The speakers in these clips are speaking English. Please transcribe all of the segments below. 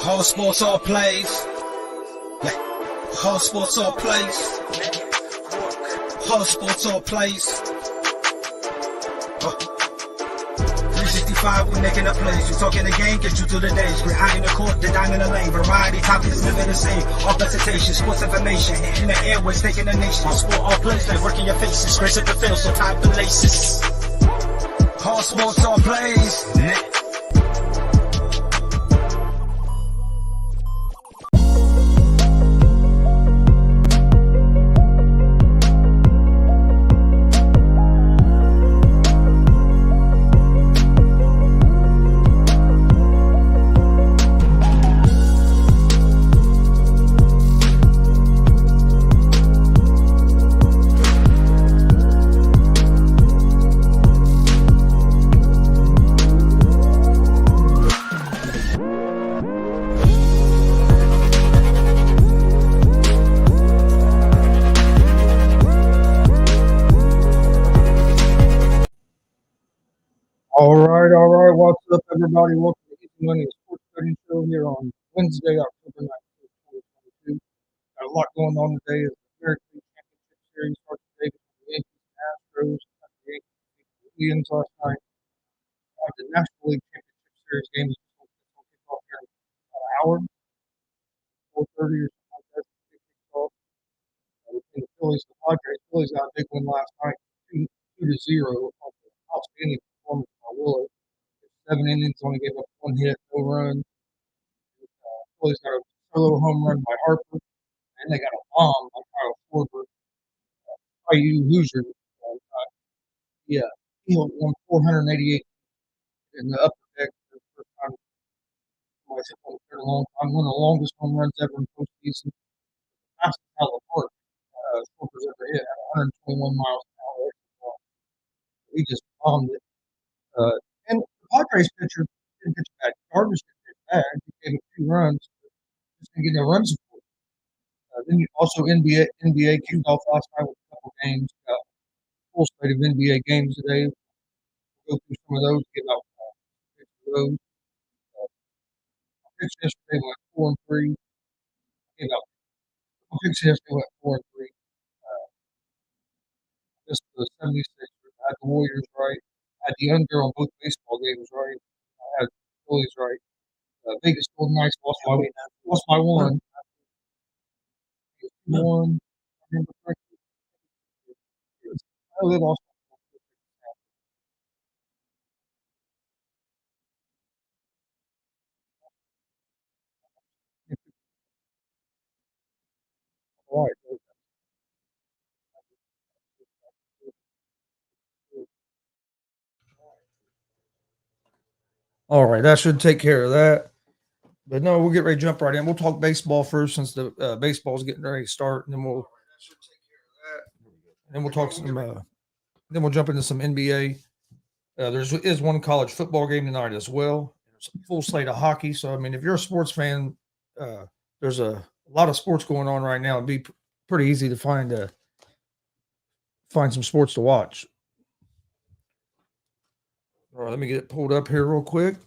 All sports, all plays. Yeah. All sports, all plays. All sports, all plays. 365, we making a place. We talking the game, get you through the days. We're high in the court, the dime in the lane. Variety topics, living the same. All presentation, sports information. In the airways, taking the nation. All sport, all plays, like working your faces. Grace at the field, so tie the laces. All sports, all plays. Yeah. All right. What's up, everybody? Welcome to Easy Money Sports Betting Show here on Wednesday, October 19th, 2022. Got a lot going on today as the American League Championship Series starts today between the Yankees and Astros. The Yankees beat the Indians last night. The National League Championship Series game is supposed to kick off here in about an hour, 4:30 or something like that. It kicks off. Between the Phillies and the Padres. Phillies got a big win last night, 2-0. Outstanding performance by Willow. 7 innings, only gave up 1 hit, no run. Phillies got a solo home run by Harper, and they got a bomb by Kyle Schwarber. IU Hoosier, he hit 488 in the upper deck for the first time. Somebody's hit one for a long time. One of the longest home runs ever in postseason. Fastest out of the park Schwarber's ever hit at 121 miles an hour. He just bombed it. And the Padres pitcher didn't pitch bad. Darvish didn't pitch bad. He gave up 2 runs. Just didn't get no run support. Then also NBA kicked off last night with a couple games. Got a full slate of NBA games today. We'll go through some of those, get out picks for those. Picks yesterday went 4-3. Gave out picks yesterday went 4-3. Just for the 76ers. I had the Warriors right. I had the under on both baseball games right. I had the Phillies right. Vegas Golden Knights lost by 1. 1. I remember correctly. Oh, they lost. All right. All right, that should take care of that. But no, we'll get ready to jump right in. We'll talk baseball first since the baseball's getting ready to start, and then we'll talk some. Then we'll jump into some NBA. There is one college football game tonight as well. There's a full slate of hockey. So I mean, if you're a sports fan, there's a lot of sports going on right now. It'd be pretty easy to find some sports to watch. All right, let me get it pulled up here real quick.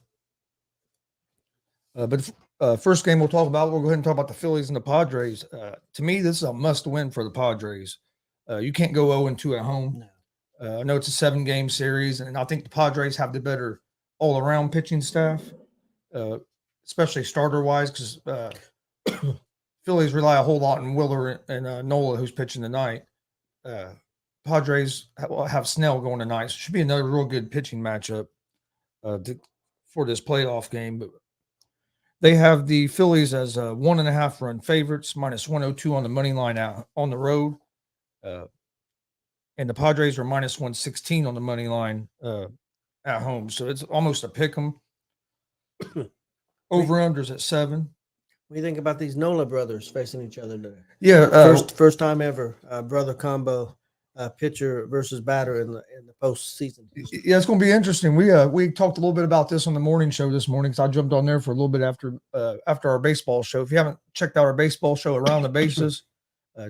But first game we'll talk about, we'll go ahead and talk about the Phillies and the Padres. To me, this is a must-win for the Padres. You can't go 0-2 at home. No. I know it's a 7-game series, and I think the Padres have the better all-around pitching staff, especially starter-wise, because Phillies rely a whole lot on Willer and Nola, who's pitching tonight. Padres have Snell going tonight, so it should be another real good pitching matchup for this playoff game. But they have the Phillies as 1.5 run favorites, minus 102 on the money line out on the road. And the Padres are minus 116 on the money line at home. So it's almost a pick 'em. Over-unders at 7. What do you think about these Nola brothers facing each other today? Yeah. First time ever, brother combo, pitcher versus batter in the postseason. Yeah, it's going to be interesting. We talked a little bit about this on the morning show this morning because I jumped on there for a little bit after our baseball show. If you haven't checked out our baseball show, Around the Bases,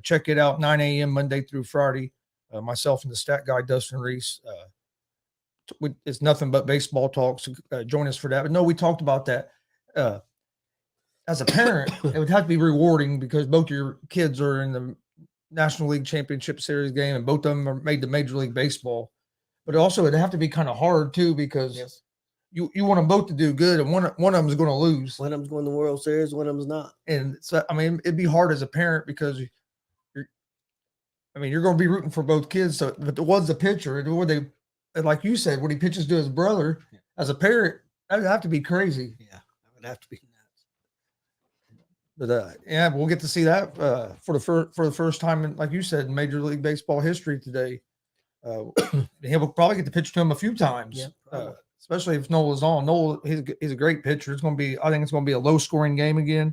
check it out, 9 a.m. Monday through Friday. Myself and the stat guy, Dustin Reese. It's nothing but baseball talk, so join us for that. But no, we talked about that. as a parent, it would have to be rewarding because both your kids are in the National League Championship Series game and both of them are made to Major League Baseball. But also, it'd have to be kind of hard too because you want them both to do good, and one of them is going to lose. One of them's going to the World Series, one of them's not. And so, I mean, it'd be hard as a parent because you're going to be rooting for both kids. So, but the one's the pitcher, and like you said, when he pitches to his brother, as a parent, that would have to be crazy. Yeah, that would have to be nuts. But yeah, we'll get to see that for the first time in, like you said, in Major League Baseball history today. He'll probably get to pitch to him a few times, especially if Noel is on. Noel, he's a great pitcher. I think it's going to be a low scoring game again.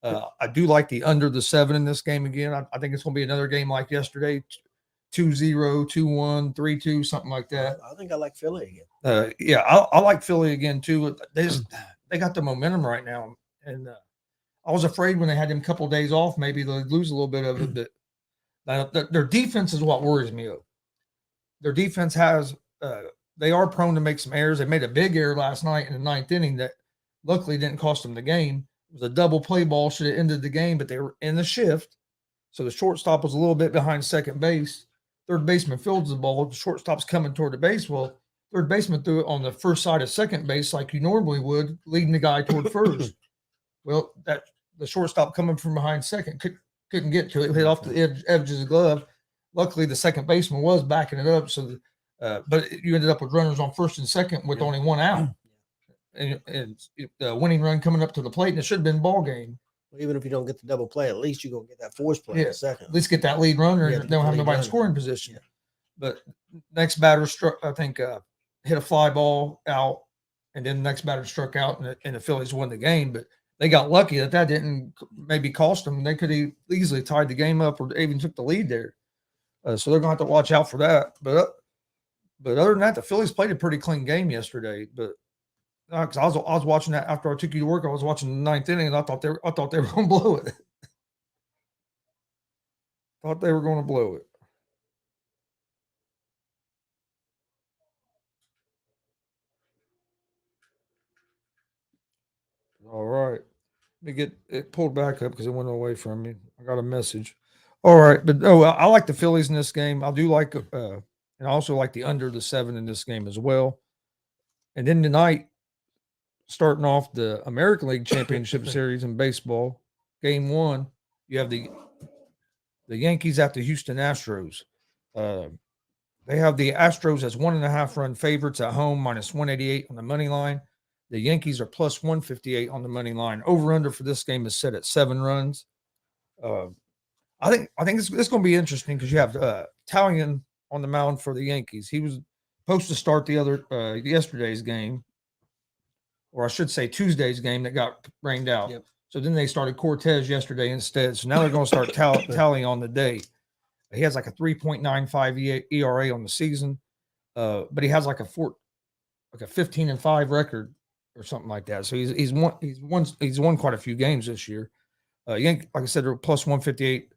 I do like the under the 7 in this game again. I think it's going to be another game like yesterday, 2-0, 2-1, 3-2, something like that. I think I like Philly again. Yeah, I like Philly again too. They got the momentum right now, and I was afraid when they had them a couple of days off, maybe they'd lose a little bit of it. But their defense is what worries me. Their defense they are prone to make some errors. They made a big error last night in the 9th inning that luckily didn't cost them the game. It was a double play ball, should have ended the game, but they were in the shift. So the shortstop was a little bit behind second base. Third baseman fields the ball. The shortstop's coming toward the base. Well, third baseman threw it on the first side of second base like you normally would, leading the guy toward first. Well, the shortstop coming from behind second couldn't get to it. It hit off the edge of his glove. Luckily, the second baseman was backing it up. So, but you ended up with runners on first and second with only one out, and the winning run coming up to the plate, and it should have been ball game. Well, even if you don't get the double play, at least you're gonna get that force play in a second. At least get that lead runner, and don't have nobody in scoring position. Yeah. But next batter struck, I think, hit a fly ball out, and then the next batter struck out, and the Phillies won the game. But they got lucky that didn't maybe cost them. They could have easily tied the game up or even took the lead there. So they're going to have to watch out for that. But other than that, the Phillies played a pretty clean game yesterday. But because I was watching that after I took you to work, I was watching the 9th inning, and I thought they were going to blow it. Thought they were going to blow it. All right. Let me get it pulled back up because it went away from me. I got a message. All right. But I like the Phillies in this game. I do like, and I also like the under the 7 in this game as well. And then tonight, starting off the American League Championship Series in baseball, game 1, you have the Yankees at the Houston Astros. They have the Astros as 1.5 run favorites at home, minus 188 on the money line. The Yankees are plus 158 on the money line. Over under for this game is set at 7 runs. I think it's going to be interesting because you have Talion on the mound for the Yankees. He was supposed to start the yesterday's game, or I should say Tuesday's game that got rained out. Yep. So then they started Cortez yesterday instead. So now they're going to start Tally on the day. He has like a 3.95 ERA on the season, but he has like a 15-5 record or something like that. So he's won quite a few games this year. Like I said, they're plus 158.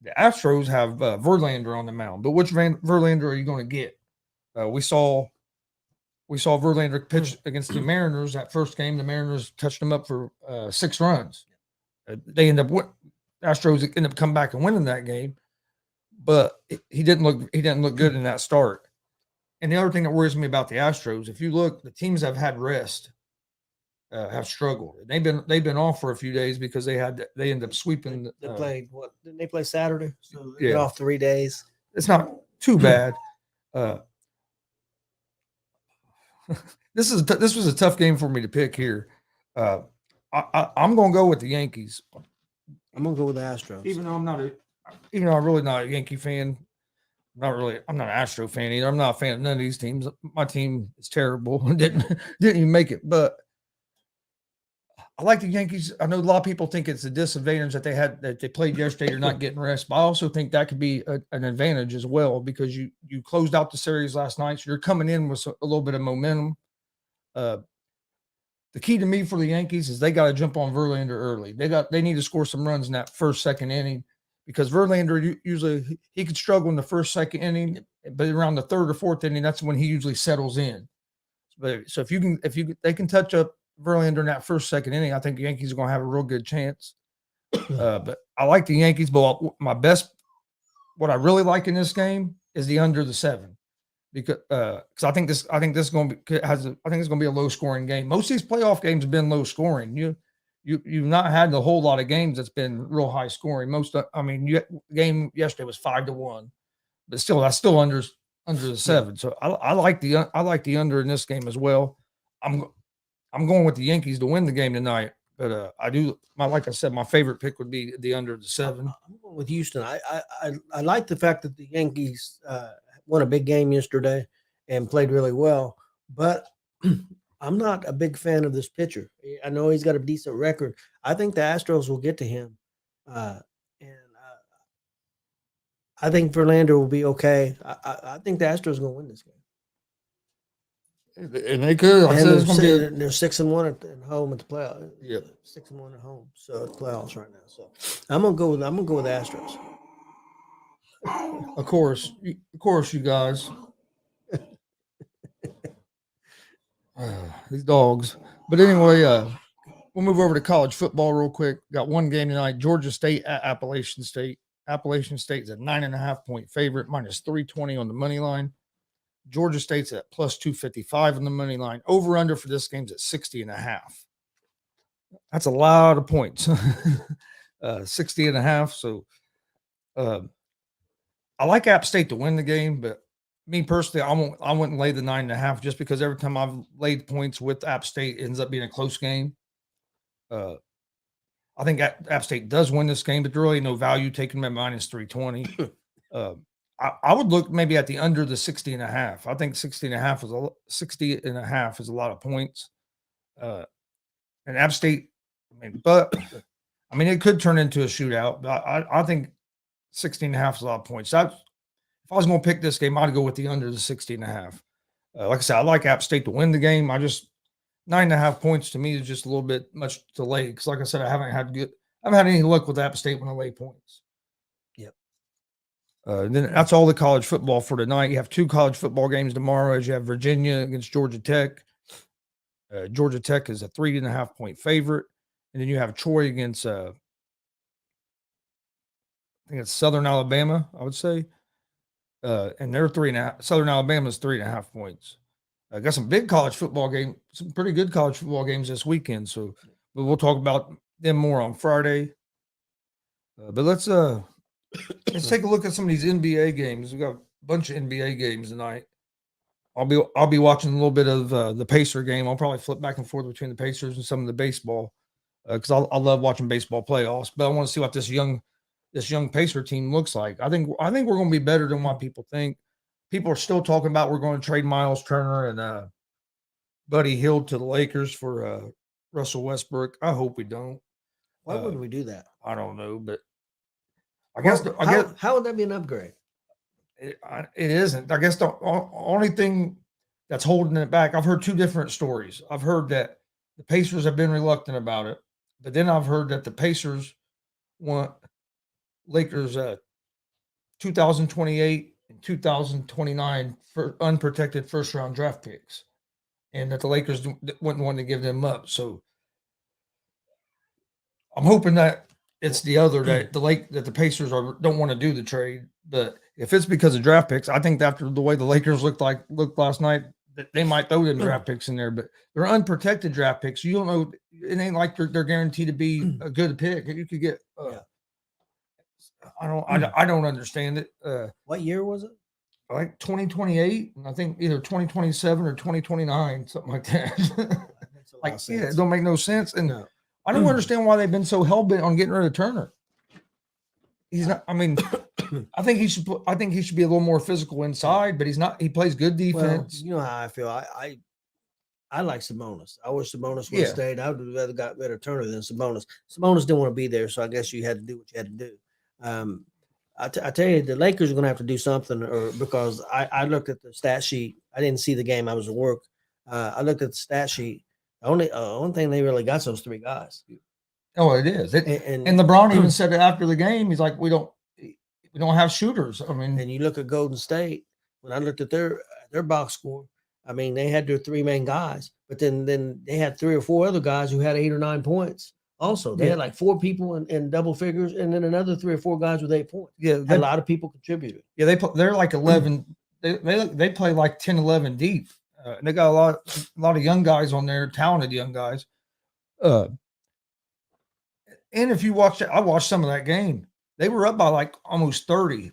The Astros have Verlander on the mound, but which Verlander are you going to get? We saw Verlander pitch against the Mariners that first game. The Mariners touched him up for 6 runs. Astros ended up coming back and winning that game, but he didn't look good in that start. And the other thing that worries me about the Astros, if you look, the teams that have had rest have struggled. They've been off for a few days because they ended up sweeping. They played what? Didn't they play Saturday? So they get off 3 days. It's not too bad. This was a tough game for me to pick here. I'm going to go with the Yankees. I'm going to go with the Astros. Even though I'm really not a Yankee fan. I'm not an Astro fan either. I'm not a fan of none of these teams. My team is terrible. didn't even make it. But I like the Yankees. I know a lot of people think it's a disadvantage that they played yesterday. You're not getting rest, but I also think that could be an advantage as well because you closed out the series last night, so you're coming in with a little bit of momentum. The key to me for the Yankees is they got to jump on Verlander early. They need to score some runs in that first, second inning because Verlander usually he could struggle in the first, second inning, but around the third or fourth inning, that's when he usually settles in. So if they can touch up Verlander in that first, second inning, I think the Yankees are going to have a real good chance. But I like the Yankees. But what I really like in this game is the under the 7, because I think this is going to be I think it's going to be a low scoring game. Most of these playoff games have been low scoring. You've not had a whole lot of games that's been real high scoring. The game yesterday was 5-1, but still that's still under the 7. So I like the under in this game as well. I'm going with the Yankees to win the game tonight, but like I said, my favorite pick would be the under the 7. I'm going with Houston. I like the fact that the Yankees won a big game yesterday and played really well, but I'm not a big fan of this pitcher. I know he's got a decent record. I think the Astros will get to him, and I think Verlander will be okay. I think the Astros are going to win this game. And they could. Like and they're 6-1 at home at the playoffs. Yeah, 6-1 at home. So it's playoffs right now. So I'm gonna go with Astros. Of course, you guys. These dogs. But anyway, we'll move over to college football real quick. Got one game tonight: Georgia State at Appalachian State. Appalachian State is a 9.5-point favorite, minus 320 on the money line. Georgia State's at plus 255 on the money line. Over under for this game's at 60.5. That's a lot of points. 60.5. So I like App State to win the game, but me personally, I wouldn't lay the 9.5 just because every time I've laid points with App State, it ends up being a close game. I think App State does win this game, but there's really no value taking them at minus 320. I would look maybe at the under the 60.5. I think 60.5 is a lot of points. And App State, it could turn into a shootout, but I think 60.5 is a lot of points. If I was going to pick this game, I'd go with the under the 60.5. Like I said, I like App State to win the game. 9.5 points to me is just a little bit much to lay. Because like I said, I haven't had any luck with App State when I lay points. Then that's all the college football for tonight. You have 2 college football games tomorrow, as you have Virginia against Georgia Tech. Georgia Tech is a 3.5-point favorite, and then you have Troy against I think it's Southern Alabama, I would say, and they're 3.5. Southern Alabama is 3.5 points. I got some big college football games, some pretty good college football games this weekend. So, but we'll talk about them more on Friday. But let's take a look at some of these NBA games. We got a bunch of NBA games tonight. I'll be watching a little bit of the Pacer game. I'll probably flip back and forth between the Pacers and some of the baseball because I love watching baseball playoffs. But I want to see what this young Pacer team looks like. I think we're going to be better than what people think. People are still talking about we're going to trade Miles Turner and Buddy Hield to the Lakers for Russell Westbrook. I hope we don't. Why wouldn't we do that? I don't know, but how would that be an upgrade? It isn't. I guess the only thing that's holding it back, I've heard 2 different stories. I've heard that the Pacers have been reluctant about it, but then I've heard that the Pacers want Lakers 2028 and 2029 for unprotected first-round draft picks, and that the Lakers wouldn't want to give them up. So I'm hoping that it's the other that the Pacers don't want to do the trade. But if it's because of draft picks, I think after the way the Lakers looked last night, that they might throw them draft picks in there. But they're unprotected draft picks. You don't know. It ain't like they're guaranteed to be a good pick. You could get. I don't understand it. What year was it? Like 2028, and I think either 2027 or 2029, something like that. It don't make no sense. And I don't understand why they've been so hell-bent on getting rid of Turner. He's not. I think he should be a little more physical inside, but he's not. He plays good defense. Well, you know how I feel. I like Sabonis. I wish Sabonis would have stayed. I would have rather got rid of Turner than Sabonis. Sabonis didn't want to be there, so I guess you had to do what you had to do. I tell you, the Lakers are going to have to do something, because I looked at the stat sheet. I didn't see the game. I was at work. I looked at the stat sheet. The only thing they really got is those 3 guys. Oh, it is. And LeBron even said it after the game. He's like, we don't have shooters. And you look at Golden State. When I looked at their box score, they had their 3 main guys, But then they had 3 or 4 other guys who had 8 or 9 points. Also, they had like 4 people in double figures, and then another 3 or 4 guys with 8 points. Yeah, a lot of people contributed. Yeah, they're like 11. They play like 10, 11 deep. And they got a lot of young guys on there, talented young guys. And if you watch it, I watched some of that game. They were up by like almost 30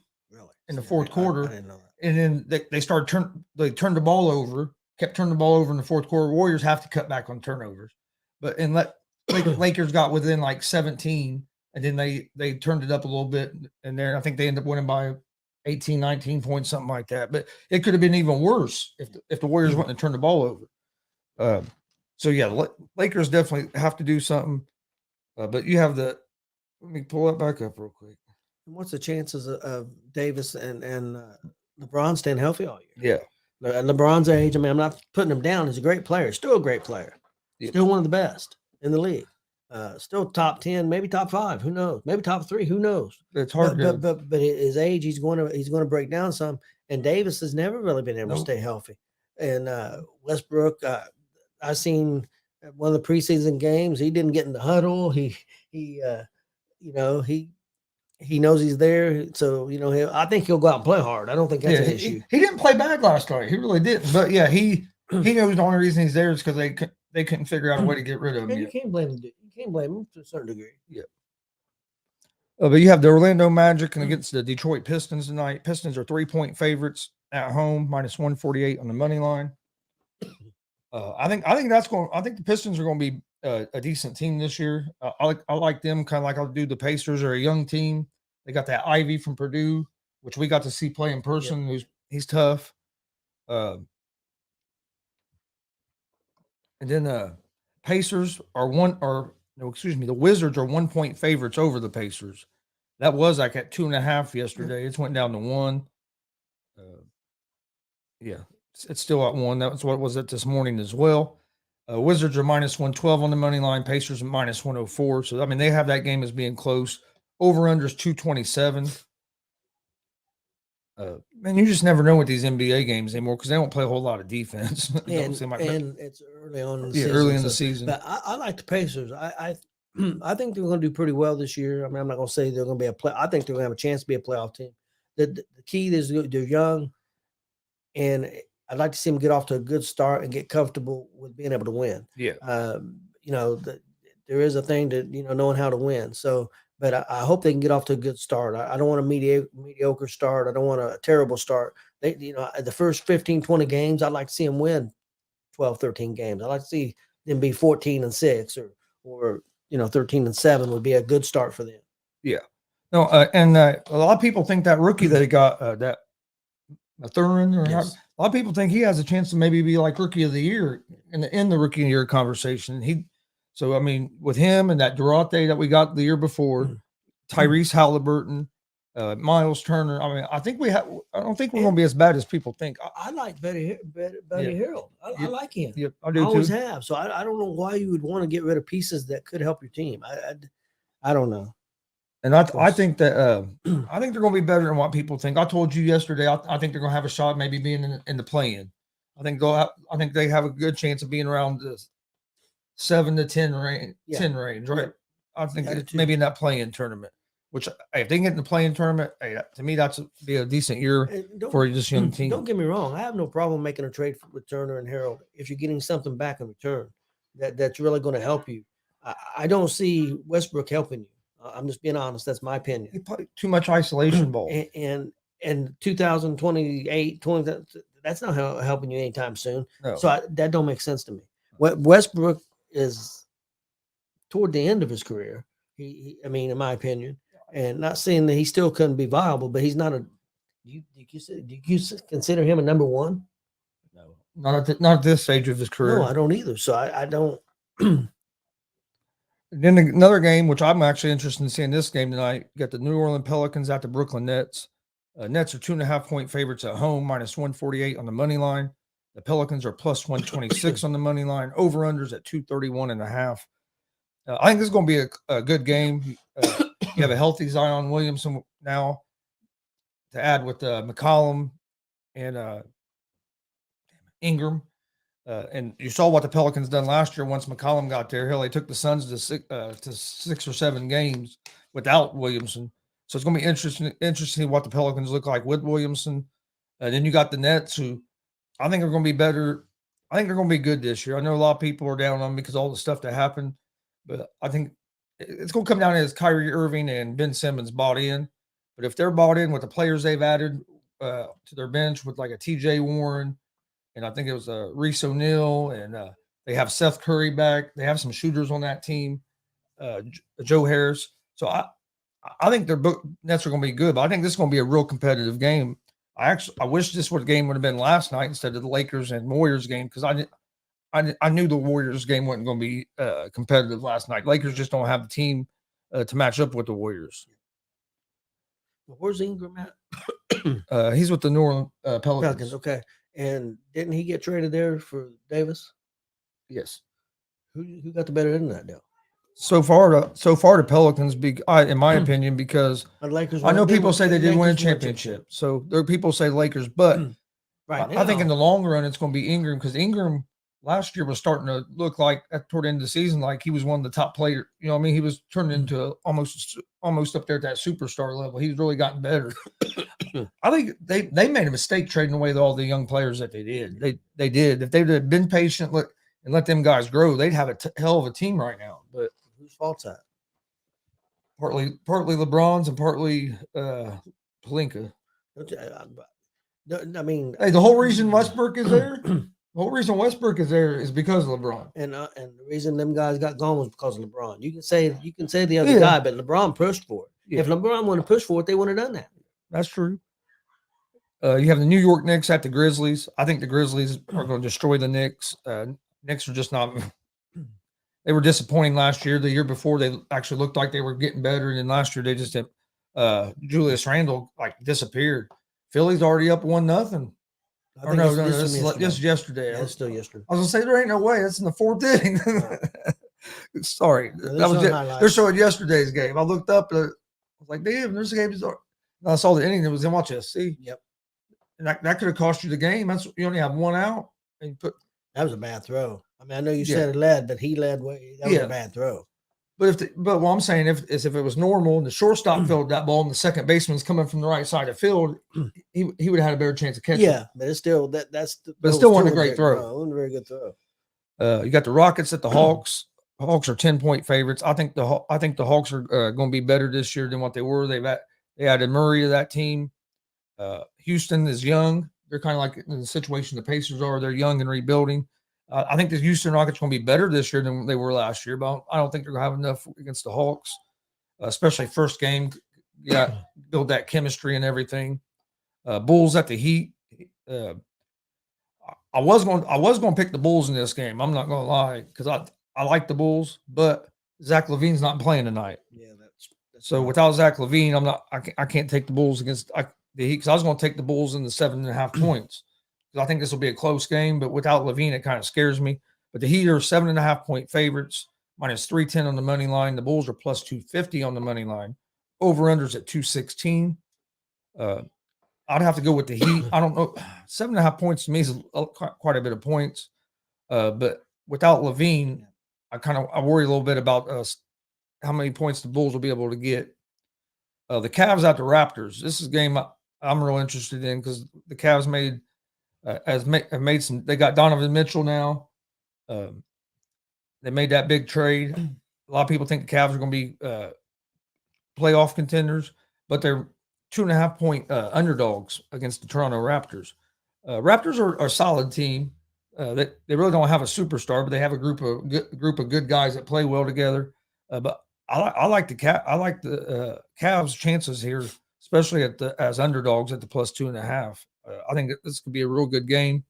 in the fourth quarter. I didn't know that. And then they turned the ball over, kept turning the ball over in the fourth quarter. Warriors have to cut back on turnovers. But Lakers got within like 17, and then they turned it up a little bit. And there, I think they ended up winning by 18, 19 points, something like that. But it could have been even worse if the Warriors went and turned the ball over. So yeah, Lakers definitely have to do something. But you have let me pull that back up real quick. What's the chances of Davis and LeBron staying healthy all year? Yeah. LeBron's age, I mean, I'm not putting him down. He's a great player, still a great player, still one of the best in the league. Still top 10, maybe top 5. Who knows? Maybe top 3. Who knows? It's hard. But his age, he's going to break down some. And Davis has never really been able to stay healthy. And Westbrook, I seen one of the preseason games. He didn't get in the huddle. He knows he's there. So I think he'll go out and play hard. I don't think that's an issue. He didn't play bad last night. He really didn't. But yeah, he knows the only reason he's there is because they couldn't figure out a way to get rid of him. You can't blame him. You can't blame him to a certain degree. Yeah. But you have the Orlando Magic and against the Detroit Pistons tonight. Pistons are 3-point favorites at home, -148 on the money line. I think the Pistons are going to be a decent team this year. I like them kind of like I'll do the Pacers. Are a young team. They got that Ivy from Purdue, which we got to see play in person. Yep. He's tough. And then Pacers are the Wizards are 1-point favorites over the Pacers. That was like at 2.5 yesterday. It's went down to 1. It's still at 1. That's what it was at this morning as well. Wizards are -112 on the money line. Pacers are -104. So I mean, they have that game as being close. Over under is 227. Man, you just never know with these NBA games anymore because they don't play a whole lot of defense. And it's early on in the season. Early in the season. But I like the Pacers. I think they're going to do pretty well this year. I mean, I'm not going to say they're going to be a play. I think they're going to have a chance to be a playoff team. The key is they're young, and I'd like to see them get off to a good start and get comfortable with being able to win. Yeah. There is a thing to knowing how to win. So. But I hope they can get off to a good start. I don't want a mediocre start. I don't want a terrible start. The first 15, 20 games, I'd like to see them win 12, 13 games. I'd like to see them be 14-6 or 13-7 would be a good start for them. Yeah. No, and a lot of people think that rookie that he got, that Mathurin, a lot of people think he has a chance to maybe be like rookie of the year in the rookie of the year conversation. So, I mean, with him and that Durante that we got the year before, Tyrese Halliburton, Miles Turner. I mean, I don't think we're going to be as bad as people think. I like Buddy Hield. I like him. Yeah, I do always too. have. So I don't know why you would want to get rid of pieces that could help your team. I don't know. And I think that I think they're going to be better than what people think. I told you yesterday. I think they're going to have a shot, maybe being in the play-in. I think they have a good chance of being around this 7 to 10 range, 10 range, right? I think it's maybe in that play-in tournament. Which, if they get in the play-in tournament, to me, that's be a decent year for this young team. Don't get me wrong. I have no problem making a trade with Turner and Harold if you're getting something back in return that's really going to help you. I don't see Westbrook helping you. I'm just being honest. That's my opinion. He played too much isolation ball. And 2028, that's not helping you anytime soon. No. So that don't make sense to me. Westbrook is toward the end of his career. I mean, in my opinion, and not saying that he still couldn't be viable, but he's not do you consider him a number one? No, not at this stage of his career. No, I don't either. So I don't. Then another game, which I'm actually interested in seeing this game tonight. You got the New Orleans Pelicans at the Brooklyn Nets. Nets are 2.5-point favorites at home, -148 on the money line. The Pelicans are +126 on the money line. Over-unders at 231.5. I think this is going to be a good game. You have a healthy Zion Williamson now to add with McCollum and Ingram. And you saw what the Pelicans done last year once McCollum got there. Hell, they took the Suns to 6 or 7 games without Williamson. So it's going to be interesting what the Pelicans look like with Williamson. And then you got the Nets, who I think are going to be better. I think they're going to be good this year. I know a lot of people are down on them because of all the stuff that happened, but I think it's going to come down as Kyrie Irving and Ben Simmons bought in. But if they're bought in with the players they've added to their bench with like a TJ Warren, and I think it was Reese O'Neal, and they have Seth Curry back. They have some shooters on that team, Joe Harris. So I think their Nets are going to be good, but I think this is going to be a real competitive game. I wish this game would have been last night instead of the Lakers and Warriors game, because I knew the Warriors game wasn't going to be competitive last night. Lakers just don't have the team to match up with the Warriors. Where's Ingram at? He's with the New Orleans Pelicans. Okay. And didn't he get traded there for Davis? Yes. Who got the better end of that deal? So far, the Pelicans, in my opinion, because Lakers. I know people say they did win a championship. So there are people say Lakers, but right I think in the long run it's going to be Ingram, because Ingram last year was starting to look like toward the end of the season like he was one of the top players. You know what I mean? He was turning into almost up there at that superstar level. He's really gotten better. I think they made a mistake trading away all the young players that they did. They did. If they'd have been patient and let them guys grow, they'd have a hell of a team right now. But whose fault's that? Partly LeBron's and partly Pelinka. I mean, hey, the whole reason Westbrook is there. The whole reason Westbrook is there is because of LeBron. And the reason them guys got gone was because of LeBron. You can say the other guy, but LeBron pushed for it. Yeah. If LeBron wanted to push for it, they wouldn't have done that. That's true. You have the New York Knicks at the Grizzlies. I think the Grizzlies are going to destroy the Knicks. Knicks are just not. They were disappointing last year. The year before, they actually looked like they were getting better, and then last year they just Julius Randle disappeared. Philly's already up 1-0. Or no, this is yesterday. Yeah, it's still yesterday. I was gonna say there ain't no way. That's in the 4th inning. Sorry, they're showing yesterday's game. I looked up. I was like, damn, there's a game. I saw the inning. It was in SC. Yep. And that could have cost you the game. You only have one out. And that was a bad throw. I mean, I know you said it led, but he led way. That was a bad throw. But what I'm saying if it was normal and the shortstop fielded that ball and the second baseman's coming from the right side of the field, he would have had a better chance of catching. Yeah, but it's still that's. But it still wasn't a great throw. No, it wasn't a very good throw. You got the Rockets at the Hawks. Hawks are 10-point favorites. I think the Hawks are going to be better this year than what they were. They added Murray to that team. Houston is young. They're kind of like in the situation the Pacers are. They're young and rebuilding. I think the Houston Rockets are going to be better this year than they were last year, but I don't think they're going to have enough against the Hawks, especially first game. Yeah, build that chemistry and everything. Bulls at the Heat. I was going to pick the Bulls in this game. I'm not going to lie, because I like the Bulls, but Zach LaVine's not playing tonight. Yeah, that's so without Zach LaVine, I can't take the Bulls against the Heat, because I was going to take the Bulls in the 7.5 points. I think this will be a close game, but without LaVine, it kind of scares me. But the Heat are 7.5-point favorites, minus 310 on the money line. The Bulls are plus 250 on the money line. Over-unders at 216. I'd have to go with the Heat. I don't know. 7.5 points to me is quite a bit of points. But without LaVine, I worry a little bit about how many points the Bulls will be able to get. The Cavs at the Raptors. This is a game I'm real interested in, because the Cavs have made some. They got Donovan Mitchell now. They made that big trade. A lot of people think the Cavs are going to be playoff contenders, but they're 2.5-point underdogs against the Toronto Raptors. Raptors are a solid team. They really don't have a superstar, but they have a group of good guys that play well together. But I like the Cavs' chances here, especially as underdogs at the plus 2.5. I think this could be a real good game.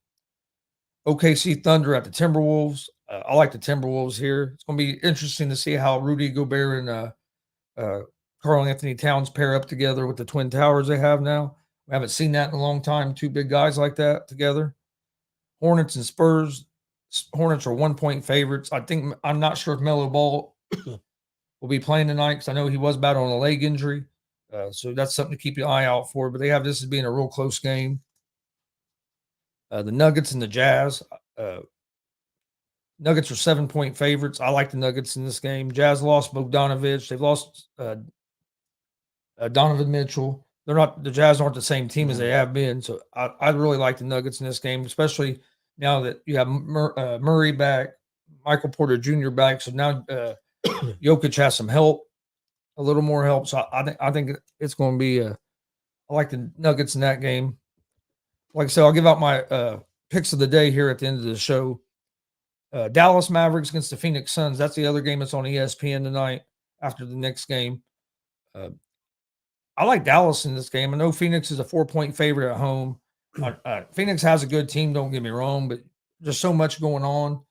OKC Thunder at the Timberwolves. I like the Timberwolves here. It's going to be interesting to see how Rudy Gobert and Karl Anthony Towns pair up together with the Twin Towers they have now. We haven't seen that in a long time, two big guys like that together. Hornets and Spurs. Hornets are 1-point favorites. I'm not sure if Melo Ball will be playing tonight, because I know he was battling a leg injury. So that's something to keep your eye out for. But they have this as being a real close game. The Nuggets and the Jazz. Nuggets are 7-point favorites. I like the Nuggets in this game. Jazz lost Bogdanovich. They've lost Donovan Mitchell. The Jazz aren't the same team as they have been. So I really like the Nuggets in this game, especially now that you have Murray back, Michael Porter Jr. back. So now Jokic has some help, a little more help. So I think it's going to be I like the Nuggets in that game. Like I said, I'll give out my picks of the day here at the end of the show. Dallas Mavericks against the Phoenix Suns. That's the other game that's on ESPN tonight after the next game. I like Dallas in this game. I know Phoenix is a 4-point favorite at home. Phoenix has a good team, don't get me wrong, but there's so much going on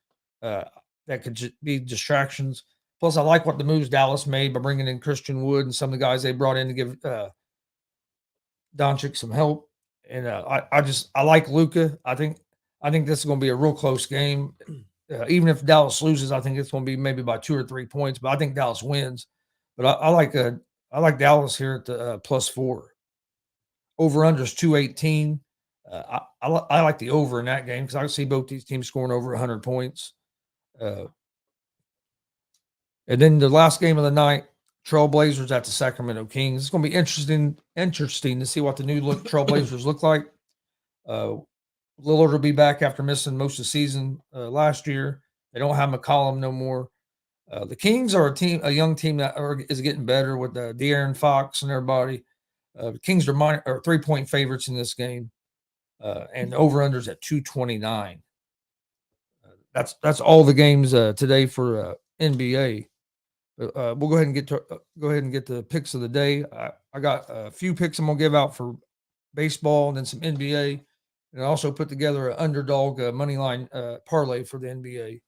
that could be distractions. Plus, I like what the moves Dallas made by bringing in Christian Wood and some of the guys they brought in to give Doncic some help. And I like Luka. I think this is going to be a real close game. Even if Dallas loses, I think it's going to be maybe by 2 or 3 points. But I think Dallas wins. But I like Dallas here at the +4. Over under is 218. I like the over in that game because I see both these teams scoring over 100 points. And then the last game of the night, Trailblazers at the Sacramento Kings. It's going to be interesting to see what the new Trailblazers look like. Lillard will be back after missing most of the season last year. They don't have McCollum no more. The Kings are a young team that is getting better with De'Aaron Fox and everybody. The Kings are 3-point favorites in this game, and the over/unders at 229. That's all the games today for NBA. We'll go ahead and get the picks of the day. I got a few picks I'm gonna give out for baseball and then some NBA, and I also put together an underdog money line parlay for the NBA.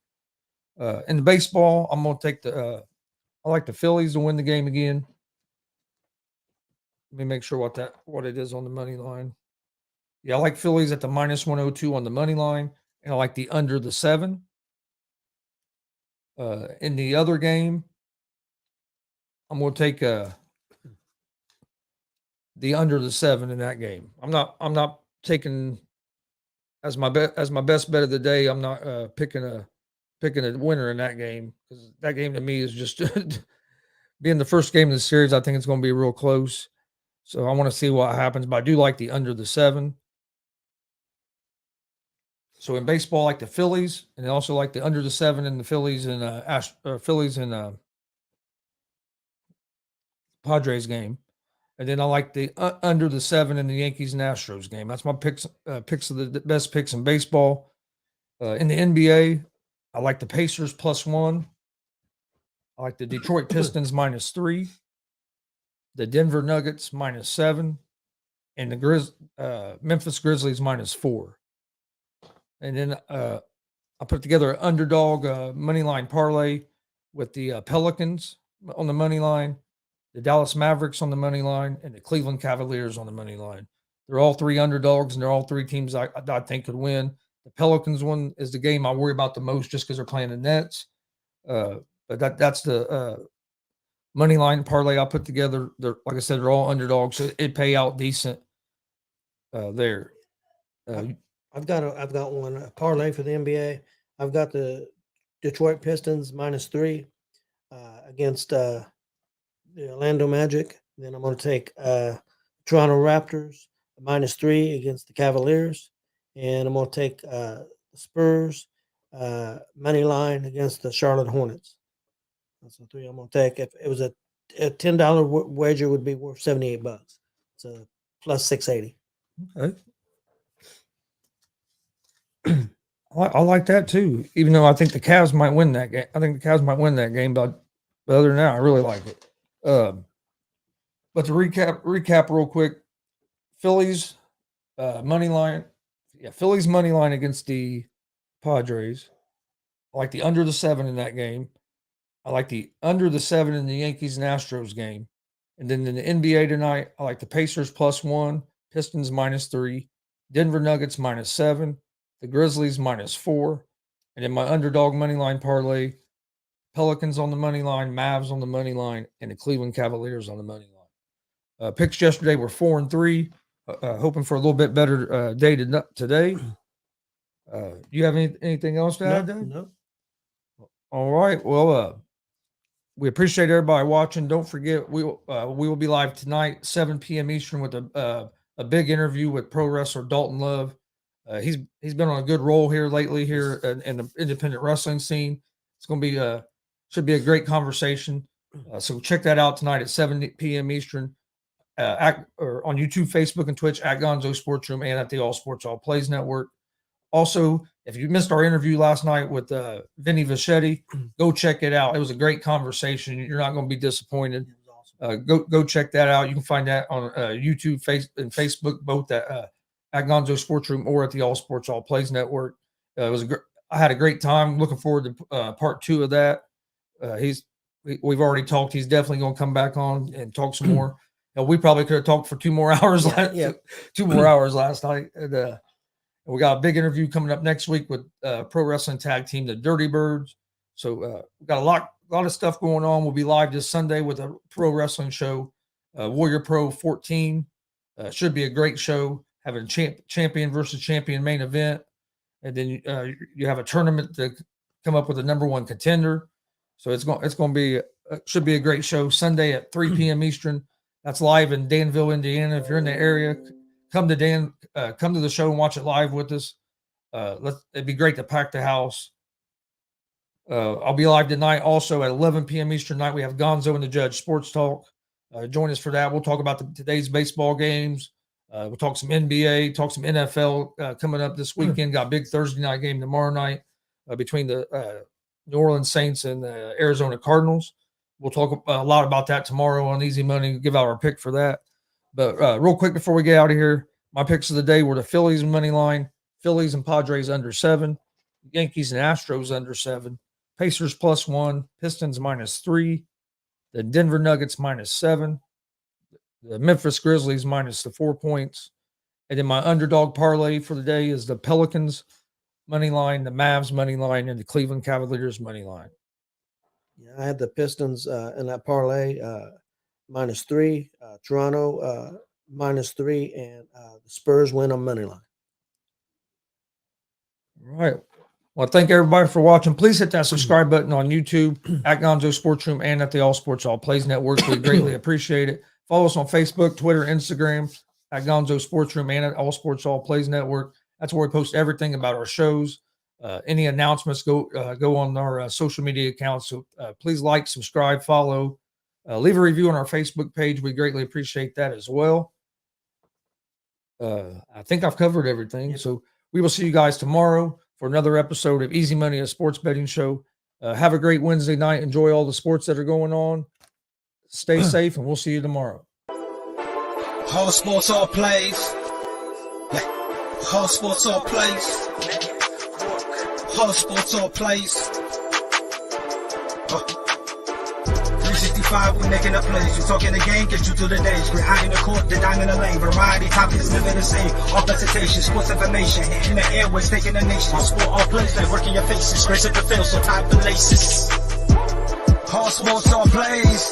In the baseball, I'm going to take I like the Phillies to win the game again. Let me make sure what it is on the money line. Yeah, I like Phillies at the -102 on the money line, and I like the under the 7. In the other game, I'm going to take the under the 7 in that game. I'm not taking as my best bet of the day. I'm not picking a winner in that game because that game to me is just being the first game of the series. I think it's going to be real close. So I want to see what happens, but I do like the under the 7. So in baseball, I like the Phillies, and I also like the under the 7 in the Phillies and Padres game. And then I like the under the 7 in the Yankees and Astros game. That's my picks of the best picks in baseball. In the NBA, I like the Pacers +1. I like the Detroit Pistons -3, the Denver Nuggets -7, and the Memphis Grizzlies -4. And then I put together an underdog money line parlay with the Pelicans on the money line, the Dallas Mavericks on the money line, and the Cleveland Cavaliers on the money line. They're all 3 underdogs, and they're all 3 teams I think could win. The Pelicans one is the game I worry about the most just because they're playing the Nets. But that's the money line parlay I put together. They're, like I said, they're all underdogs, so it'd pay out decent there. I've got one parlay for the NBA. I've got the Detroit Pistons -3 against the Orlando Magic. Then I'm going to take Toronto Raptors -3 against the Cavaliers, and I'm going to take the Spurs money line against the Charlotte Hornets. That's the 3 I'm going to take. If it was a $10 wager, would be worth $78. So plus 680. Okay. I like that too, even though I think the Cavs might win that game. I think the Cavs might win that game, but other than that, I really like it. But to recap real quick, Phillies money line. Yeah, Phillies money line against the Padres. I like the under the 7 in that game. I like the under the 7 in the Yankees and Astros game. And then in the NBA tonight, I like the Pacers +1, Pistons -3, Denver Nuggets -7, the Grizzlies -4. And then my underdog money line parlay, Pelicans on the money line, Mavs on the money line, and the Cleveland Cavaliers on the money line. Picks yesterday were 4 and 3. Hoping for a little bit better day today. You have anything else to add? No. All right. Well, we appreciate everybody watching. Don't forget, we will be live tonight, 7 p.m. Eastern, with a big interview with pro wrestler Dalton Love. He's been on a good roll here lately here in the independent wrestling scene. It's going to be should be a great conversation. So check that out tonight at 7 p.m. Eastern, or on YouTube, Facebook, and Twitch at Gonzo Sports Room and at the All Sports All Plays Network. Also, if you missed our interview last night with Vinny Vachetti, go check it out. It was a great conversation. You're not going to be disappointed. Go check that out. You can find that on YouTube, and Facebook, both at Gonzo Sports Room or at the All Sports All Plays Network. I had a great time. Looking forward to part 2 of that. We've already talked. He's definitely going to come back on and talk some more. We probably could have talked for 2 more hours. 2 more hours last night. And, we got a big interview coming up next week with pro wrestling tag team, the Dirty Birds. So we've got a lot of stuff going on. We'll be live this Sunday with a pro wrestling show, Warrior Pro 14. Should be a great show. Having champion versus champion main event. And then you have a tournament to come up with a number 1 contender. So it's going to be should be a great show Sunday at 3 p.m. Eastern. That's live in Danville, Indiana. If you're in the area, come to the show and watch it live with us. It'd be great to pack the house. I'll be live tonight also at 11 p.m. Eastern night. We have Gonzo and the Judge Sports Talk. Join us for that. We'll talk about today's baseball games. We'll talk some NBA, talk some NFL coming up this weekend. Got a big Thursday night game tomorrow night between the New Orleans Saints and the Arizona Cardinals. We'll talk a lot about that tomorrow on Easy Money, give out our pick for that. But real quick before we get out of here, my picks of the day were the Phillies money line, Phillies and Padres under 7, Yankees and Astros under 7, Pacers +1, Pistons -3, the Denver Nuggets -7, the Memphis Grizzlies -4 points. And then my underdog parlay for the day is the Pelicans money line, the Mavs money line, and the Cleveland Cavaliers money line. Yeah, I had the Pistons in that parlay -3, Toronto -3, and the Spurs win on money line. All right. Well, thank everybody for watching. Please hit that subscribe button on YouTube at Gonzo Sports Room and at the All Sports All Plays Network. We greatly appreciate it. Follow us on Facebook, Twitter, Instagram at Gonzo Sports Room and at All Sports All Plays Network. That's where we post everything about our shows. Any announcements go on our social media accounts. So please like, subscribe, follow, leave a review on our Facebook page. We greatly appreciate that as well. I think I've covered everything. Yep. So we will see you guys tomorrow for another episode of Easy Money, a sports betting show. Have a great Wednesday night. Enjoy all the sports that are going on. Stay safe, and we'll see you tomorrow. All sports, all plays. All sports, all plays. All sports, all plays. 365, we making up plays. We talking the game, get you to the days. We're high in the court, the dime in the lane. Variety topics, living the same. All presentation, sports information. Hitting the airways, taking the nation. All sport, all plays, like working your faces. Grace at the field, so tie the laces. All sports, all plays.